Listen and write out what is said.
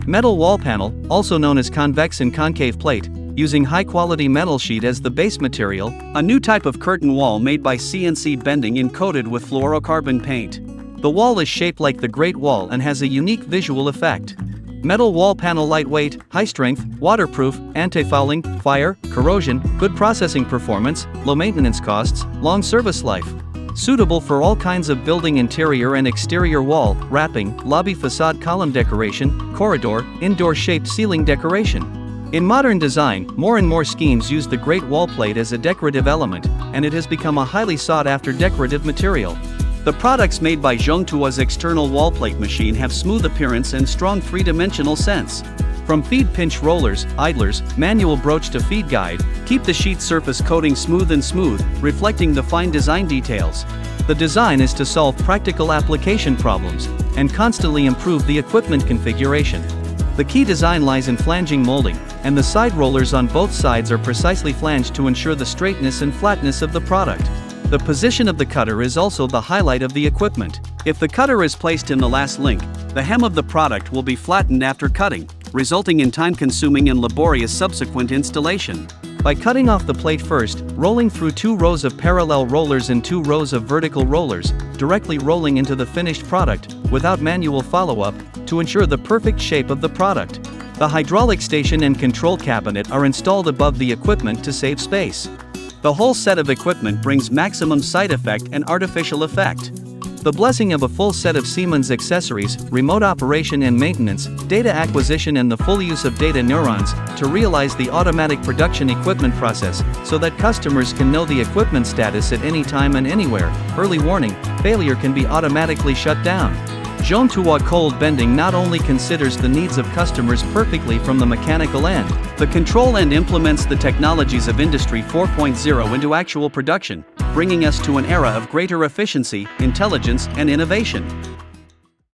Metal wall panel, also known as convex and concave plate, using high-quality metal sheet as the base material, a new type of curtain wall made by CNC bending and coated with fluorocarbon paint. The wall is shaped like the Great Wall and has a unique visual effect. Metal wall panel lightweight, high strength, waterproof, anti-fouling, fire, corrosion, good processing performance, low maintenance costs, long service life. Suitable for all kinds of building interior and exterior wall, wrapping, lobby facade column decoration, corridor, indoor shaped ceiling decoration. In modern design, more and more schemes use the Great Wall plate as a decorative element, and it has become a highly sought-after decorative material. The products made by Zhongtua's external wall plate machine have smooth appearance and strong three-dimensional sense. From feed pinch rollers, idlers, manual broach to feed guide, keep the sheet surface coating smooth, reflecting the fine design details. The design is to solve practical application problems and constantly improve the equipment configuration. The key design lies in flanging molding, and the side rollers on both sides are precisely flanged to ensure the straightness and flatness of the product. The position of the cutter is also the highlight of the equipment. If the cutter is placed in the last link, the hem of the product will be flattened after cutting, resulting in time-consuming and laborious subsequent installation. By cutting off the plate first, rolling through 2 rows of parallel rollers and 2 rows of vertical rollers, directly rolling into the finished product, without manual follow-up, to ensure the perfect shape of the product. The hydraulic station and control cabinet are installed above the equipment to save space. The whole set of equipment brings maximum side effect and artificial effect. The blessing of a full set of Siemens accessories, remote operation and maintenance, data acquisition and the full use of data neurons, to realize the automatic production equipment process, so that customers can know the equipment status at any time and anywhere. Early warning, failure can be automatically shut down. Zhongtua cold bending not only considers the needs of customers perfectly from the mechanical end, the control end implements the technologies of Industry 4.0 into actual production, bringing us to an era of greater efficiency, intelligence, and innovation.